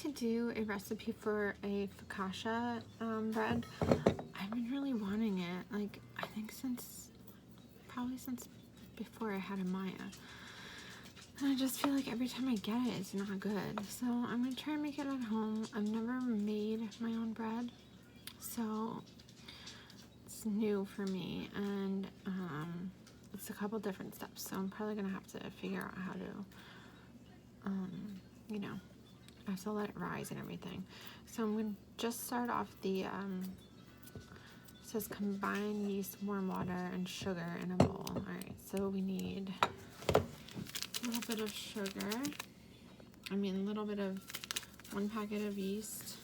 to do a recipe for a focaccia bread. I've been really wanting it, like, I think probably since before I had a Maya. And I just feel like every time I get it, it's not good. So I'm gonna try and make it at home. I've never made my own bread, so it's new for me, and it's a couple different steps. So I'm probably gonna have to figure out how to, you know, I have to let it rise and everything. So I'm gonna just start off the, it says combine yeast, warm water, and sugar in a bowl. All right, so we need a little bit of sugar. A little bit of 1 packet of yeast.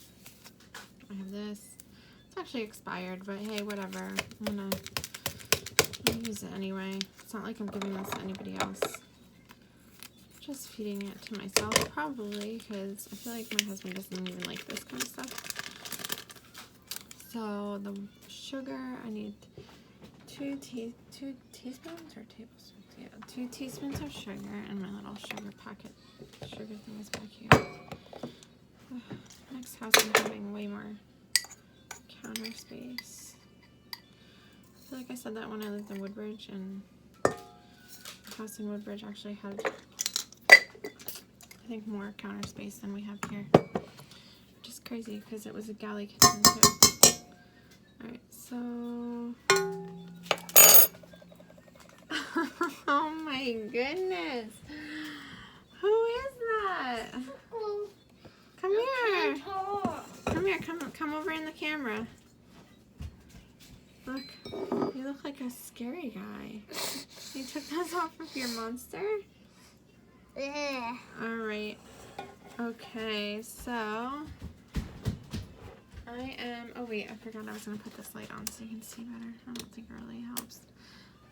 I have this. It's actually expired, but hey, whatever. I'm gonna use it anyway. It's not like I'm giving this to anybody else. Just feeding it to myself, probably, because I feel like my husband doesn't even like this kind of stuff. So the sugar, I need 2 teaspoons or tablespoons? Yeah, 2 teaspoons of sugar, and my little sugar thing is back here. Next house I'm having way more counter space. I feel like I said that when I lived in Woodbridge, and the house in Woodbridge actually had, I think, more counter space than we have here. Which is crazy because it was a galley kitchen too. Alright, so oh my goodness. Who is that? Come here. Come here, come over in the camera. Look, you look like a scary guy. You took those off of your monster? Yeah. Alright. Okay, so oh wait, I forgot I was going to put this light on so you can see better. I don't think it really helps.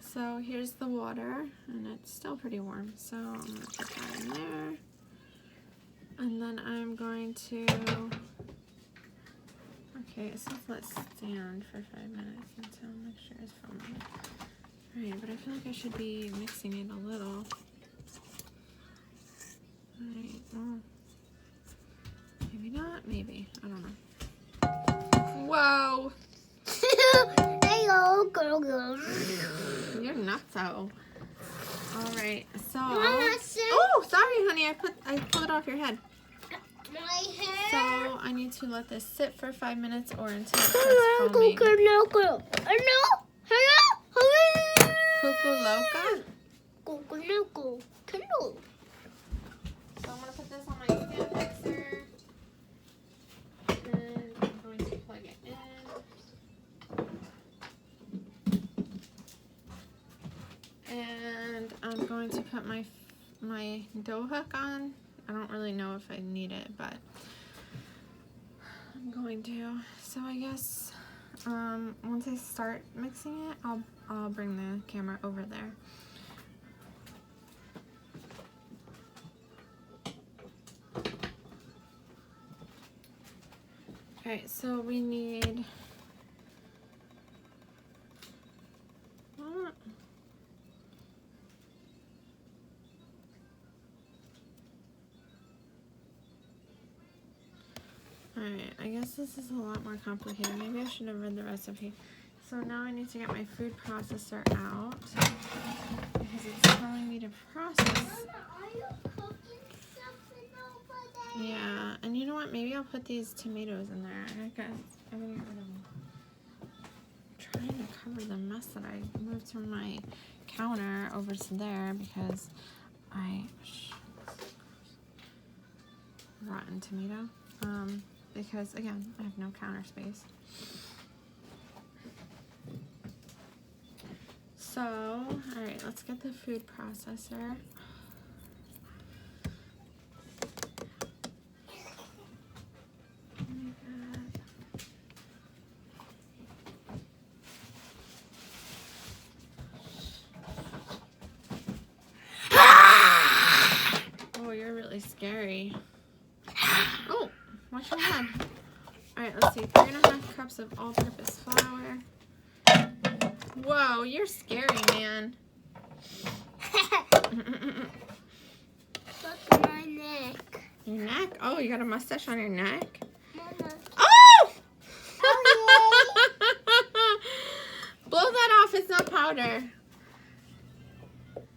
So here's the water, and it's still pretty warm, so I'm going to put that in there. And then I'm going to, okay, it says let stand for 5 minutes until mixture is foaming. Alright, but I feel like I should be mixing it a little. Alright, well, maybe not, maybe, I don't know. Whoa! Hello, girl. You're nutso. Alright, so, Mama, oh, sorry honey, I pulled it off your head. my hair. So I need to let this sit for 5 minutes or until it starts foaming. Cuckoo loca? So I'm going to put this on my stand mixer. And I'm going to plug it in. And I'm going to put my dough hook on. I don't really know if I need it, but I'm going to. So I guess once I start mixing it, I'll bring the camera over there. Alright, so we need alright, I guess this is a lot more complicated. Maybe I should have read the recipe. So now I need to get my food processor out because it's telling me to process. Mama, are you cooking something over there? Yeah, and you know what? Maybe I'll put these tomatoes in there. I guess I'm gonna get rid of them. I'm trying to cover the mess that I moved from my counter over to there because rotten tomato. Because again, I have no counter space. So, alright, let's get the food processor. Oh, you're really scary. Oh, watch your head. Alright, let's see. 3.5 cups of all-purpose flour. Whoa, you're scary, man. Look at my neck. Your neck? Oh, you got a mustache on your neck? Mama. Oh! Oh, Blow that off. It's not powder.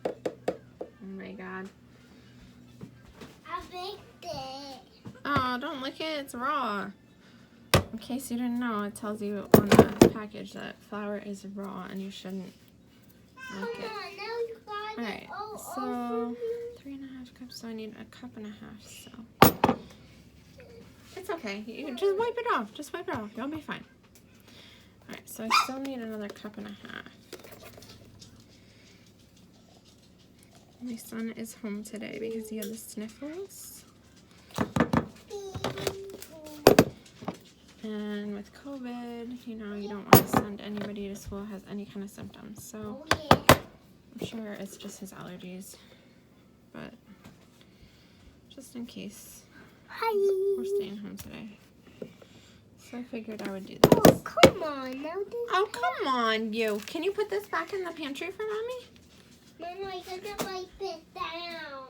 Oh my god. I baked it. Oh, don't lick it. It's raw. In case you didn't know, it tells you on the package that flour is raw and you shouldn't Come lick it. on, now you got Alright, it. Oh, so oh, 3.5 cups, so I need 1.5 cups, so it's okay. You just wipe it off. Just wipe it off. You'll be fine. Alright, so I still need another 1.5 cups. My son is home today because he had the sniffles. And with COVID, you know, you don't want to send anybody to school who has any kind of symptoms. So oh, yeah. I'm sure it's just his allergies. But just in case, Hi. we're staying home today. So I figured I would do Oh, this. come on. Now this. Oh, come on, you. Can you put this back in the pantry for Mommy? Mama, I gotta wipe it down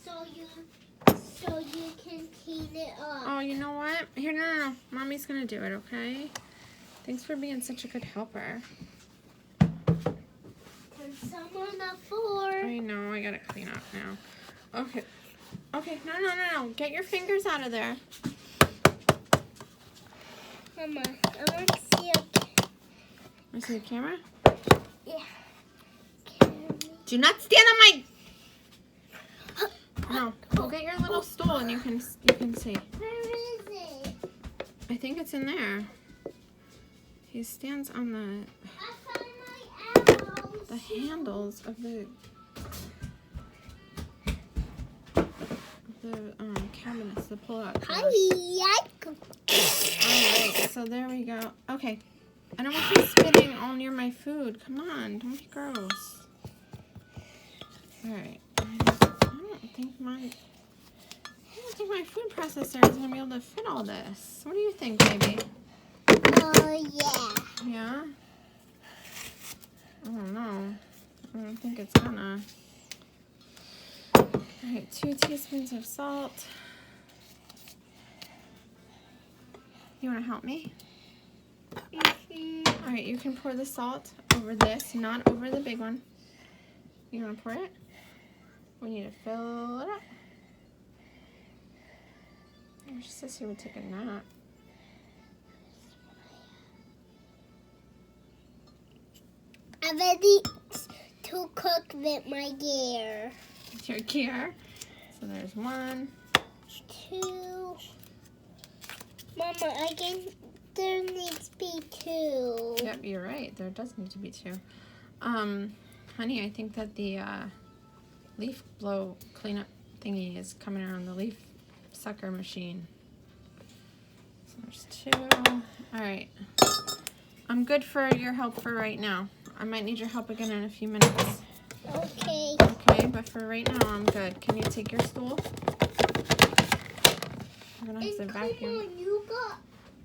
so you can clean it up. Oh, you know what? Here, no. Mommy's going to do it, okay? Thanks for being such a good helper. And some on the floor. I know, I gotta clean up now. Okay. Okay, no. Get your fingers out of there. Mama, I want to see Want to see the camera? Yeah. Do not stand on my... No, go get your little stool and you can see. Where is it? I think it's in there. He stands on the I found my arrows. handles of the cabinets, the pull-out drawers. Alright, so there we go. Okay. I don't want you spitting all near my food. Come on, don't be gross. Alright. I don't think my food processor is going to be able to fit all this. What do you think, baby? Oh, yeah. Yeah? I don't know. I don't think it's gonna. Alright, 2 teaspoons of salt. You want to help me? Mm-hmm. Alright, you can pour the salt over this, not over the big one. You want to pour it? We need to fill it up. Your sister would take a nap. I'm ready to cook with my gear. With your gear. So there's 1. 2. Mama, there needs to be 2. Yep, you're right. There does need to be 2. Honey, I think that the leaf blow cleanup thingy is coming around the leaf sucker machine. So there's 2. Alright. I'm good for your help for right now. I might need your help again in a few minutes. Okay. Okay, but for right now, I'm good. Can you take your stool? I'm gonna have to vacuum. On, you got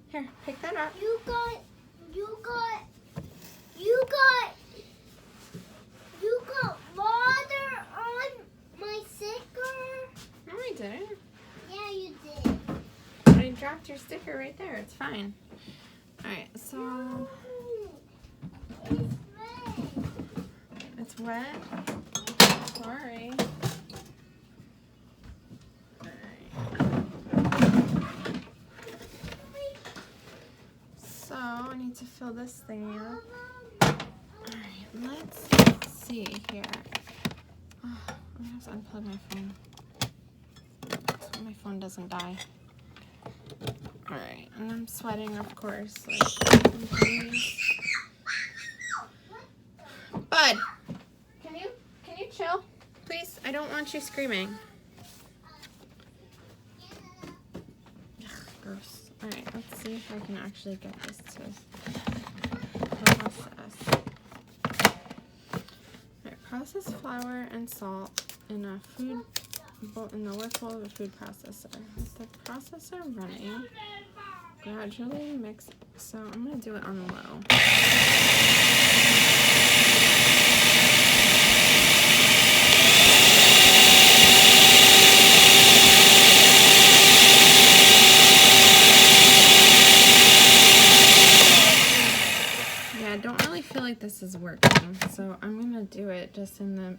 Here, pick that up. you got water on my sticker. No, I didn't. Yeah, you did. I dropped your sticker right there. It's fine. Alright, so No, it's red. it's wet. Sorry. So I need to fill this thing up. Alright, let's see here. Oh, I'm gonna have to unplug my phone so my phone doesn't die. Alright, and I'm sweating, of course. Bud, can you chill, please? I don't want you screaming. Ugh, gross. Alright, let's see if I can actually get this to process. Alright, process flour and salt in a food bowl, in the work bowl of a food processor. With the processor running, gradually mix it. So I'm going to do it on low. So I'm gonna do it just in the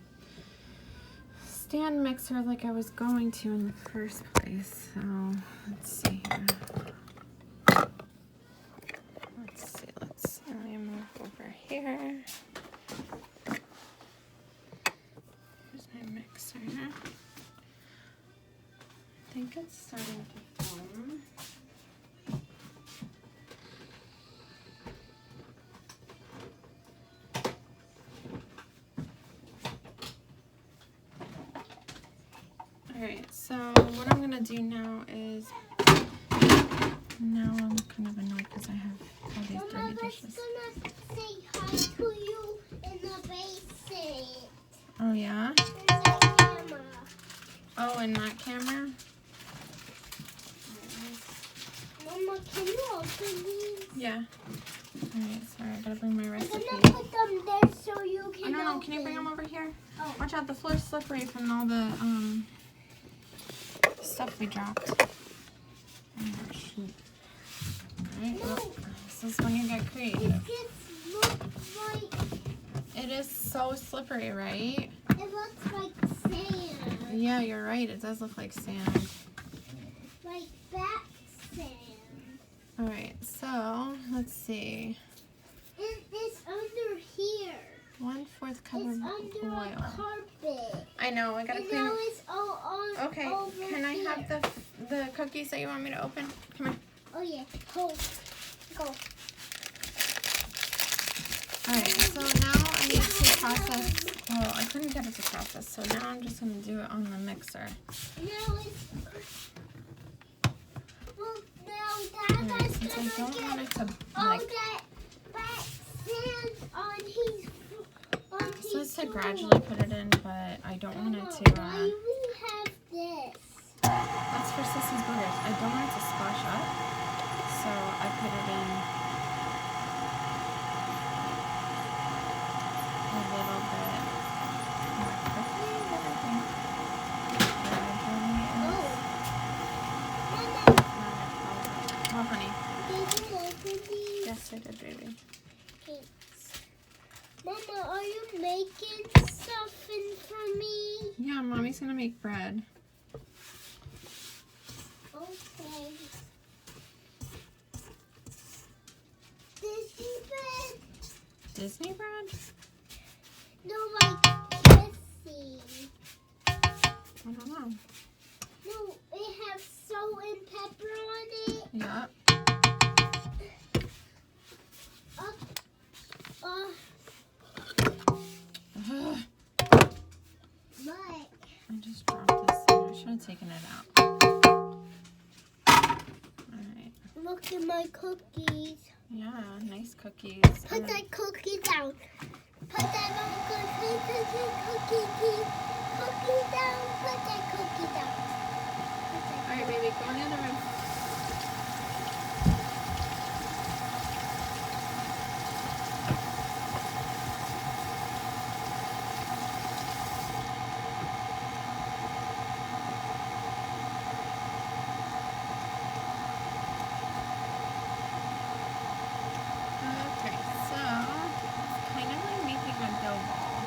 stand mixer like I was going to in the first place. So let's see here. Let me move over here. Here's my mixer. I think it's starting to foam. Alright, so what I'm going to do now is, now I'm kind of annoyed because I have all these dirty dishes. Mama, let's say hi to you in the basement. Oh yeah? There's a camera. Oh, in that camera? Mama, can you open these? Yeah. Alright, sorry, I gotta bring my I'm recipe. gonna put them there so you can Oh, no, open. can you bring them over here? Oh. Watch out, the floor's slippery from all the stuff we dropped. Oh, shoot. Alright, No. well, this is when you get It creative. just looks like, It is so slippery, right? it looks like sand. Yeah, you're right. It does look like sand. Like back sand. Alright, so let's see. It's under here. 1/4 cup It's of under a oil. carpet. I know, I gotta And clean. now it's all on Okay, over can I here. have the cookies that you want me to open? Come here. Oh yeah, go. Alright, so now I need to process. Well, I couldn't get it to process, so now I'm just gonna do it on the mixer. Now it's. Well, now Alright, Dada's since I gonna don't get want it to all like. that back sand on his. So it's to gradually put it in, but I don't want it Mama, to. why do we have this? That's for Sissy's burgers. I don't want it to splash up, so I put it in a little bit more quickly than I think gradually is. Mama, Oh, honey. did you open these? Yes, I did, baby. Mama, are you making something for me? Yeah, Mommy's gonna make bread. Okay. Disney bread? Disney bread? No, like kissy. I don't know. No, it has salt and pepper on it. Yeah. Ugh, But I just dropped this in. I should have taken it out. Alright. look at my cookies. Yeah, nice cookies. Put that cookie down. Put that cookie down. Put that cookie down. Alright, baby, go in the other room. Okay, so it's kind of like making a dough ball.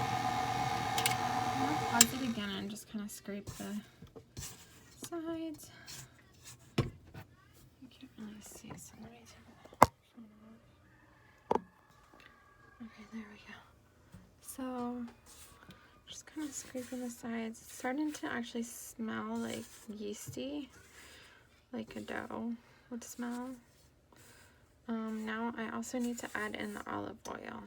I'm gonna pause it again and just kind of scrape the sides. You can't really see, so let me take that phone off. Okay, there we go. So, just kind of scraping the sides. It's starting to actually smell like yeasty, like a dough would smell. Now I also need to add in the olive oil.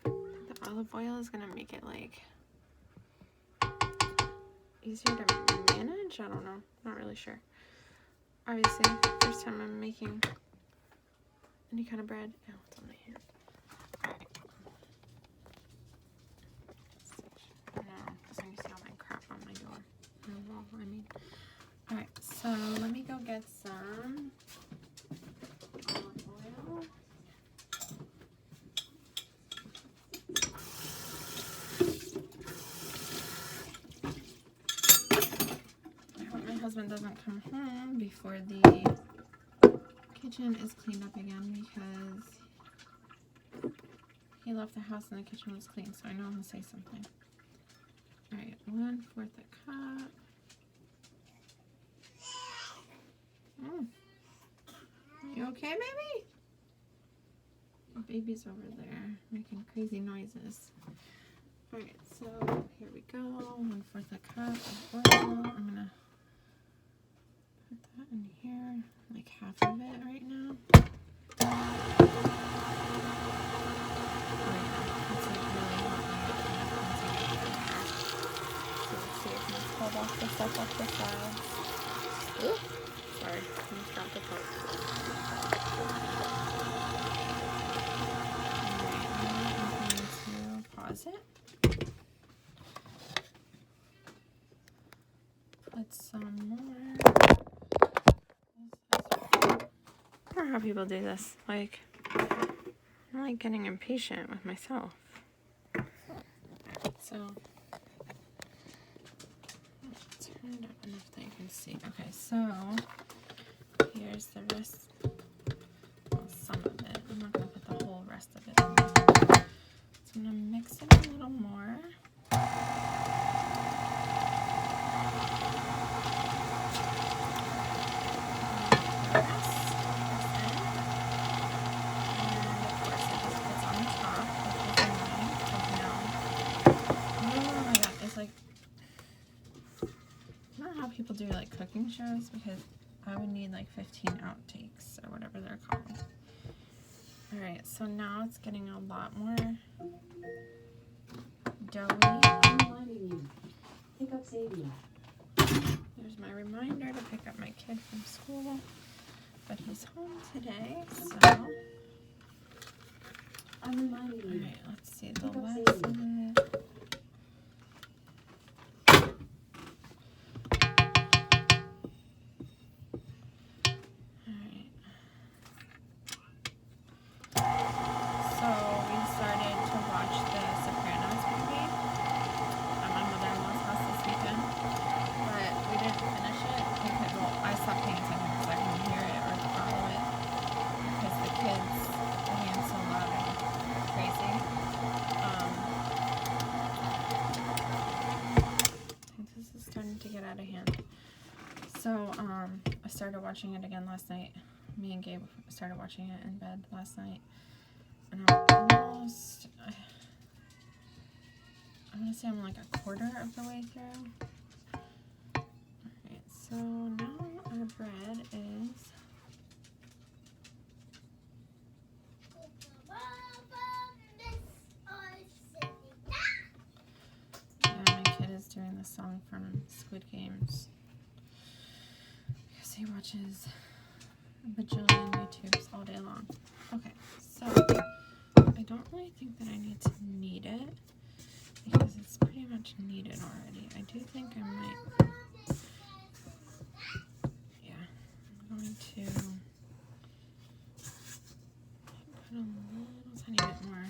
The olive oil is gonna make it like easier to manage. I don't know, not really sure. Obviously, first time I'm making any kind of bread. Oh, it's on my hand. Alright. No, because I'm using all my crap on my door. My wall, I mean. Alright, so let me go get some olive oil. I hope my husband doesn't come home before the kitchen is cleaned up again because he left the house and the kitchen was clean, so I know I'm gonna say something. All right, 1/4 a cup. You okay, baby? Oh, baby's over there making crazy noises. All right, so here we go. 1/4 a cup of oil. I'm gonna put that in here, like half of it right now. Pull off the stuff off the sides. Ooh, sorry, I just dropped the pot. I'm going to pause it. Put some more. I don't know how people do this. Like, I'm like getting impatient with myself. So. Turn it up enough that you can see. Okay, so here's the rest, well, some of it. I'm not going to put the whole rest of it in there. So I'm going to mix it a little more. People do like cooking shows because I would need like 15 outtakes or whatever they're called. Alright, so now it's getting a lot more doughy. There's my reminder to pick up my kid from school, but he's home today, so alright, let's see the last of it. So, I started watching it again last night. Me and Gabe started watching it in bed last night. And I'm almost, I'm going to say I'm like a quarter of the way through. Alright, so now our bread is... Yeah, my kid is doing the song from Squid Games. He watches a bajillion YouTubes all day long. Okay, so I don't really think that I need to knead it because it's pretty much kneaded already. I do think I might, yeah, I'm going to put a little tiny bit more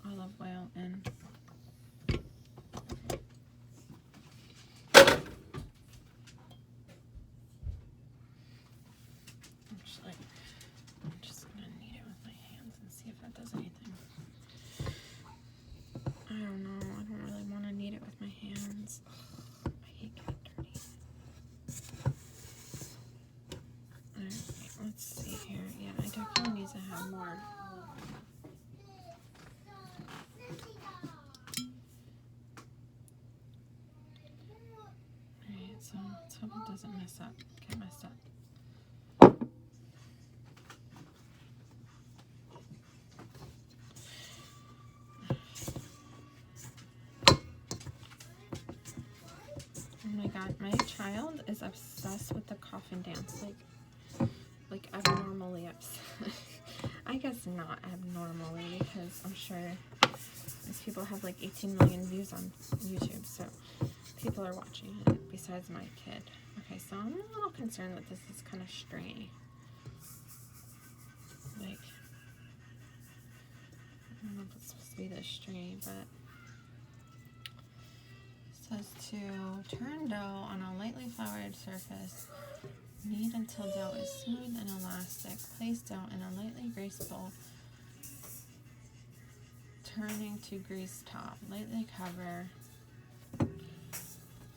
olive oil in. So let's hope it doesn't get messed up. Oh my god, my child is obsessed with the coffin dance, like abnormally obsessed. I guess not abnormally, because I'm sure these people have like 18 million views on YouTube, so people are watching it besides my kid. Okay, so I'm a little concerned that this is kind of stringy. Like, I don't know if it's supposed to be this stringy, but it says to turn dough on a lightly floured surface. Knead until dough is smooth and elastic. Place dough in a lightly greased bowl turning to grease top. Lightly cover.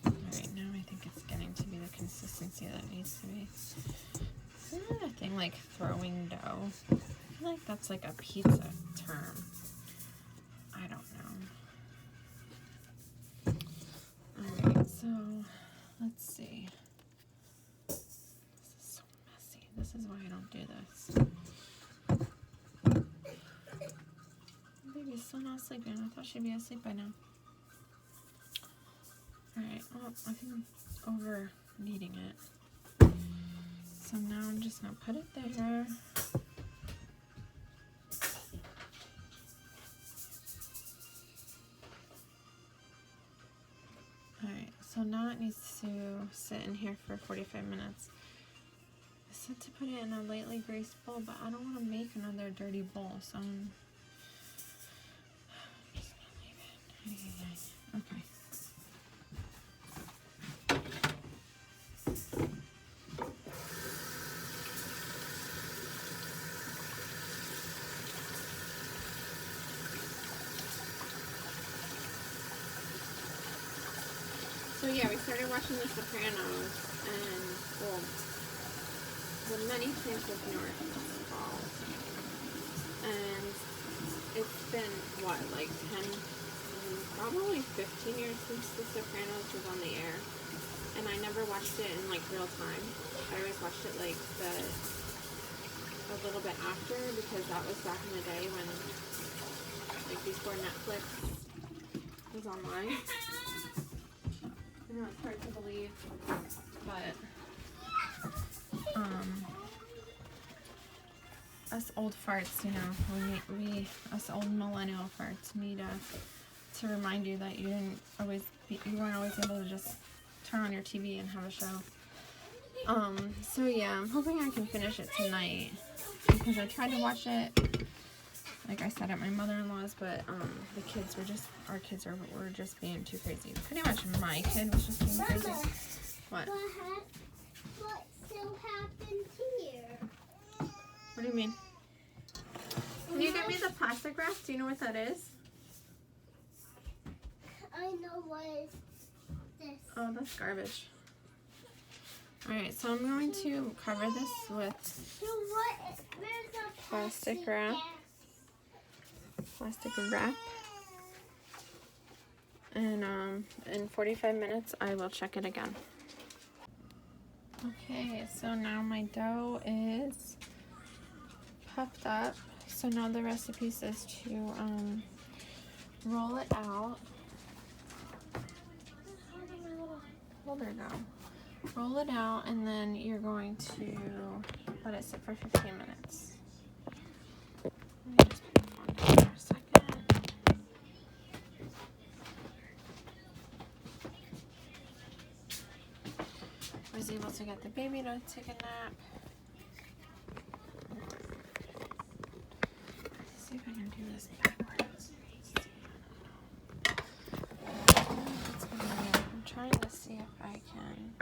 Alright, now I think it's getting to be the consistency that it needs to be. Isn't that a thing like throwing dough? I feel like that's like a pizza term. I don't know. Alright, so let's see. This is so messy. This is why I don't do this. Baby's still not sleeping. I thought she'd be asleep by now. Alright, well, I think I'm over kneading it. So now I'm just going to put it there. Alright, so now it needs to sit in here for 45 minutes. I said to put it in a lightly greased bowl, but I don't want to make another dirty bowl, so I'm just going to leave it. Okay. So yeah, we started watching The Sopranos, and well, The Many Saints of Newark it's called. And it's been what, like 10, probably 15 years since The Sopranos was on the air, and I never watched it in like real time. I always watched it like a little bit after, because that was back in the day when, like, before Netflix was online. I know it's hard to believe, but us old farts, you know, we us old millennial farts need to remind you that you weren't always able to just turn on your TV and have a show. So yeah, I'm hoping I can finish it tonight, because I tried to watch it, like I said, at my mother-in-law's, but our kids were just being too crazy. Pretty much my kid was just being crazy. What? What still happened here? What do you mean? Can you give me the plastic wrap? Do you know what that is? I know what is this. Oh, that's garbage. Alright, so I'm going to cover this with Where's the plastic wrap. And in 45 minutes I will check it again. Okay, so now my dough is puffed up. So now the recipe says to roll it out. How did my little holder go? Roll it out, and then you're going to let it sit for 15 minutes. Let me just put the phone down for a second. I was able to get the baby to take a nap. Let's see if I can do this backwards. I'm trying to see if I can.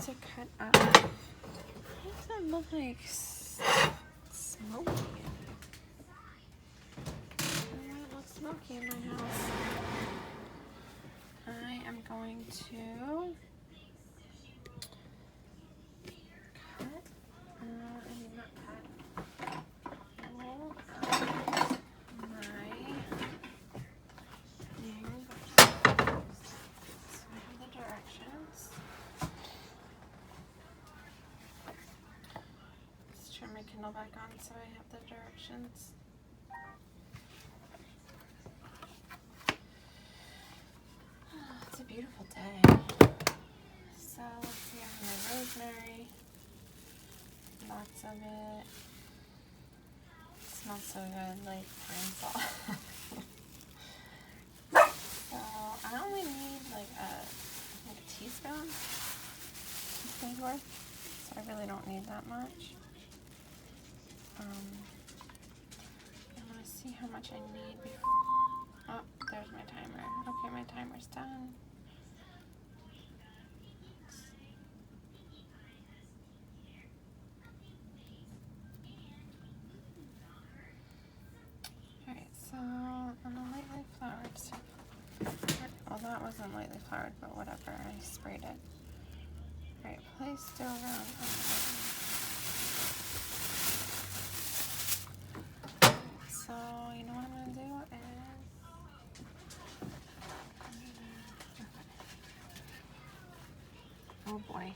To cut up. Why does that look like smoky? Why does it look smoky in my house? I am going to cut, roll out my thing. So I have the directions. Turn my Kindle back on so I have the directions. It's a beautiful day. So let's see, I have my rosemary. Lots of it. It smells so good, like pine salt. So I only need like a teaspoon worth. So so I really don't need that much. I'm gonna see how much I need before. Oh, there's my timer. Okay, my timer's done. Alright, so on a lightly floured surface. Well, that wasn't lightly floured, but whatever. I sprayed it. Alright, place dough around. So, you know what I'm gonna do is. Oh boy.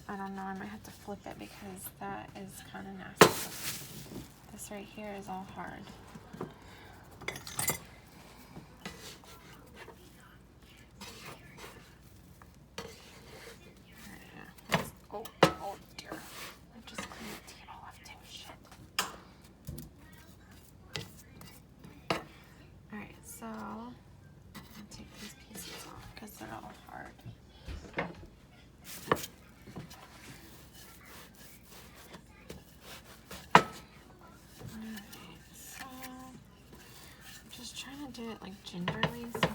I don't know, I might have to flip it because that is kind of nasty. This right here is all hard. Oh dear. I just cleaned the table off too. Shit. Alright, so I'll take these pieces off because they're all hard. Trying to do it like gingerly so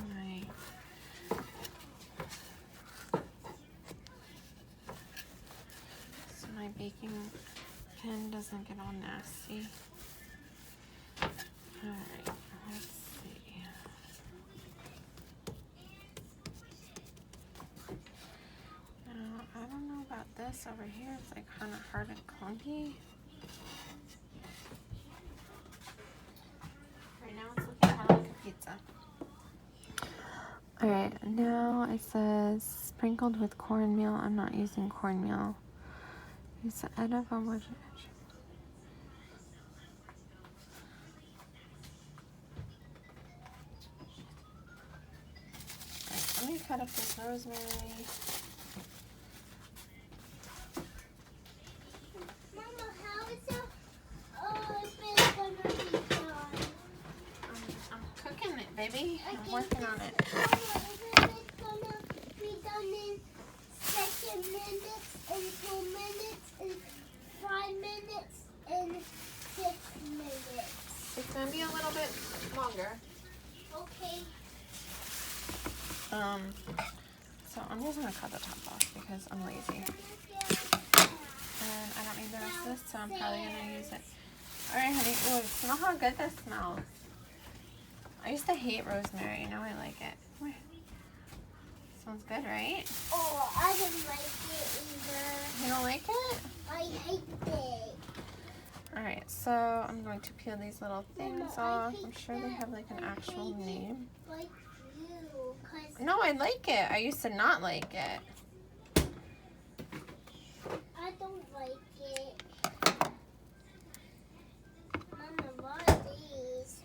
my baking pan doesn't get all nasty. Alright, let's see. Now, I don't know about this over here. It's like kind of hard and clunky. Right now it's looking more like a pizza. Alright, now it says sprinkled with cornmeal. I'm not using cornmeal. Use the edible on let me cut up this rosemary. Mama, how is the bread gonna be done? I'm cooking it, baby. I'm working on it. Mama, is it gonna be done in 2 minutes, in 2 minutes, in 5 minutes, in 6 minutes? It's gonna be a little bit longer. Okay. So I'm just gonna cut the top off because I'm lazy. And I don't need the rest of this, so I'm probably gonna use it. Alright, honey. Ooh, smell how good this smells. I used to hate rosemary, now I like it. Come here. Smells good, right? Oh, I don't like it either. You don't like it? I hate it. Alright, so I'm going to peel these little things off. I'm sure they have like an actual name. Like you, 'cause No, I like it. I used to not like it. I don't like it. Mama, what are these?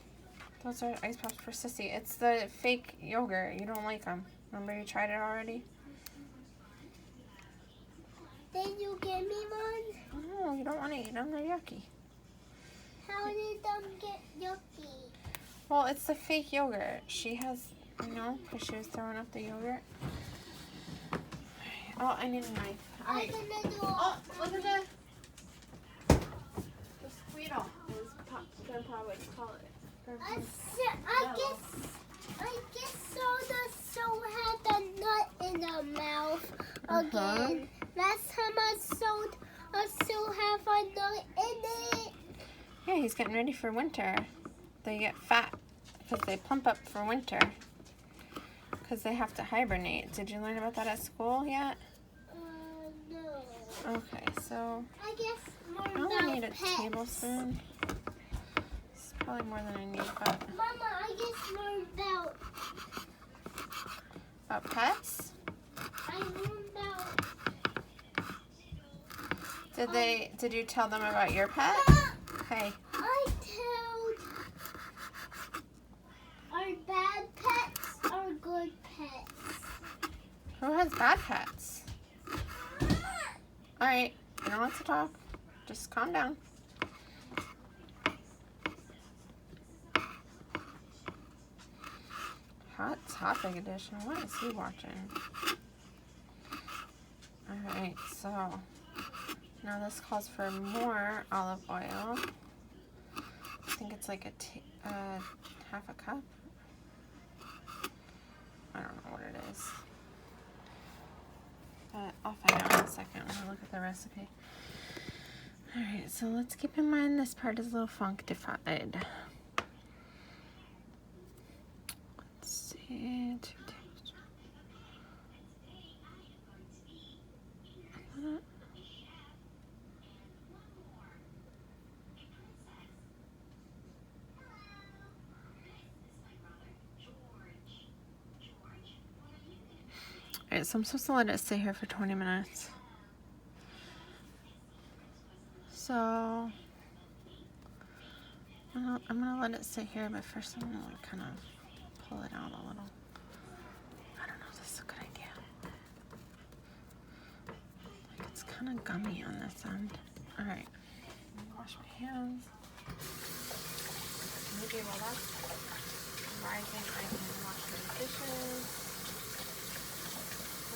Those are ice pops for Sissy. It's the fake yogurt. You don't like them. Remember you tried it already? Did you give me one? No, you don't want to eat them. They're yucky. How did them get yucky? Well, it's the fake yogurt. She has, you know, because she was throwing up the yogurt. Oh, I need a knife. All right. I'm gonna do Oh, look at the squeedle. Grandpa would call it. I guess Soda had a nut in her mouth again. Last time I still have a nut in it. Yeah, he's getting ready for winter. They get fat because they plump up for winter because they have to hibernate. Did you learn about that at school yet? No. Okay, so I guess more I only about need a pets. tablespoon. It's probably more than I need, but Mama, I guess more about pets? I learned about. Did you tell them about your pet? Hey. I told our bad pets are good pets. Who has bad pets? Alright, you don't have to talk. Just calm down. Hot topic edition. What is he watching? Alright, so Now this calls for more olive oil. I think it's like half a cup. I don't know what it is. But I'll find out in a second when I look at the recipe. Alright, so let's keep in mind this part is a little functified. Let's see, 2 tablespoons. Alright, so I'm supposed to let it stay here for 20 minutes. So I'm gonna let it sit here, but first I'm gonna like kind of pull it out a little. I don't know if this is a good idea. Like it's kind of gummy on this end. All right, wash my hands. Maybe while that's rising, I can wash my dishes. I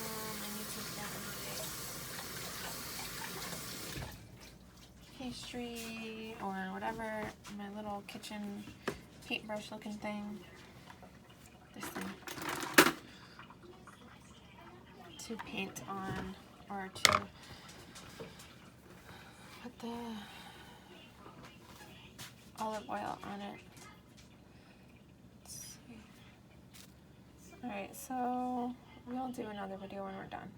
need to get my pastry or whatever, my little kitchen paintbrush looking thing. This thing to paint on, or to put the olive oil on it. Let's see. Alright, so we'll do another video when we're done.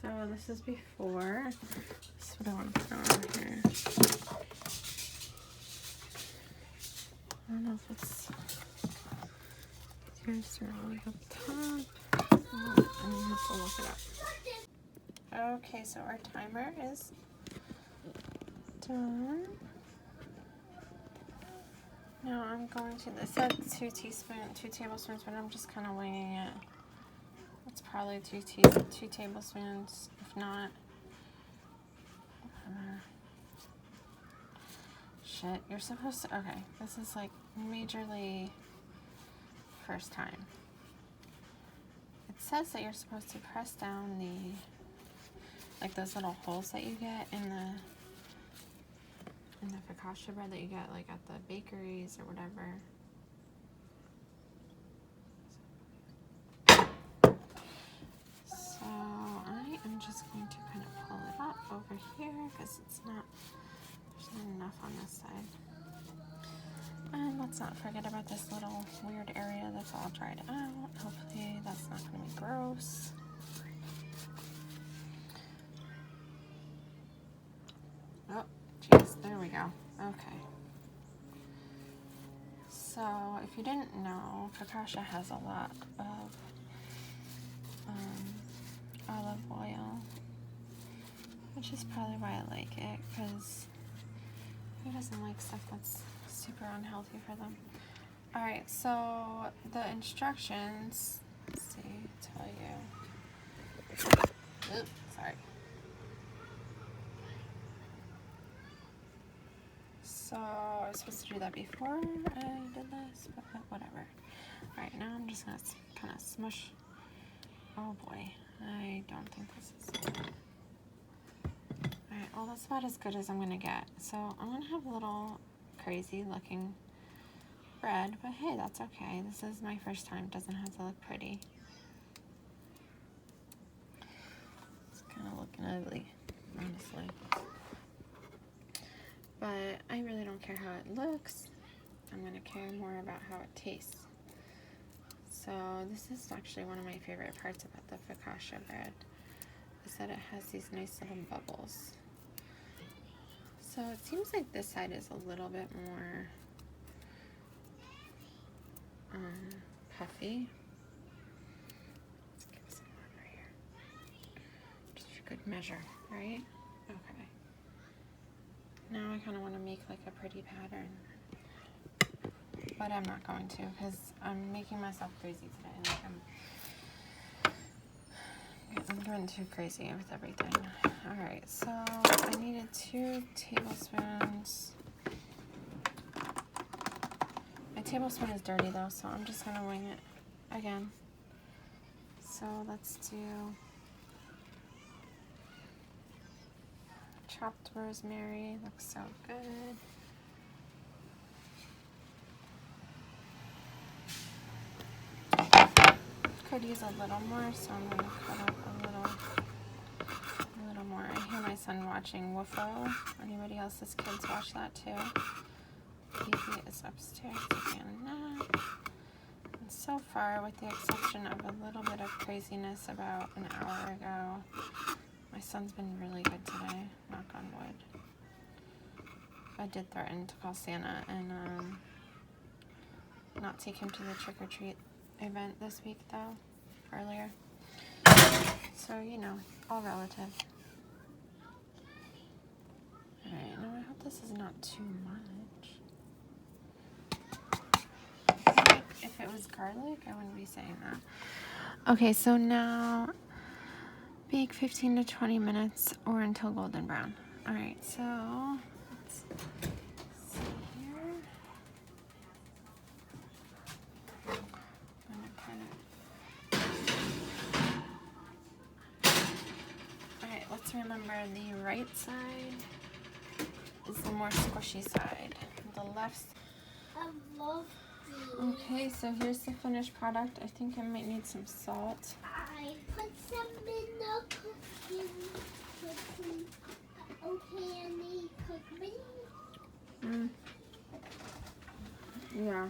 So this is before. This is what I want to put on here. I don't know if it's yours or like up top. I'm gonna have to look it up. Okay, so our timer is done. Now I'm going to, it said 2 tablespoons, but I'm just kind of winging it. It's probably 2 tablespoons, if not. Shit, you're supposed to, okay, this is like majorly first time. It says that you're supposed to press down like those little holes that you get in the focaccia bread that you get like at the bakeries or whatever. So I am just going to kind of pull it up over here because there's not enough on this side. And let's not forget about this little weird area that's all dried out. Hopefully that's not going to be gross. Oh, jeez, there we go. Okay. So, if you didn't know, focaccia has a lot of olive oil, which is probably why I like it, because who doesn't like stuff that's super unhealthy for them? Alright, so the instructions, let's see, tell you. Oops, sorry. So I was supposed to do that before I did this, but whatever. Alright, now I'm just gonna kind of smush. Oh boy, I don't think this is good. Alright, well that's about as good as I'm gonna get. So I'm gonna have a little crazy looking bread, but hey, that's okay. This is my first time. It doesn't have to look pretty. It's kind of looking ugly, honestly. But I really don't care how it looks. I'm going to care more about how it tastes. So this is actually one of my favorite parts about the focaccia bread, is that it has these nice little bubbles. So it seems like this side is a little bit more puffy. Let's give some more right here. Just for good measure, right? Okay. Now I kind of want to make like a pretty pattern, but I'm not going to because I'm making myself crazy today. Like I'm going too crazy with everything. All right, so I needed 2 tablespoons. My tablespoon is dirty though, so I'm just gonna wing it again. So let's do. chopped rosemary. Looks so good. Could use a little more, so I'm gonna cut up a little more. I hear my son watching Woofo. Anybody else's kids watch that too? Fifi is upstairs taking a nap. And so far, with the exception of a little bit of craziness about an hour ago, my son's been really good today, knock on wood. I did threaten to call Santa and not take him to the trick-or-treat event this week, though, earlier. So, you know, all relative. Alright, now I hope this is not too much. If it was garlic, I wouldn't be saying that. Okay, so now bake 15 to 20 minutes or until golden brown. Alright, so let's see here. I'm gonna kind of... Alright, let's remember the right side is the more squishy side. The left. I love these. Okay, so here's the finished product. I think I might need some salt. I put some in the cooking. Okay, I need cooking. Yeah.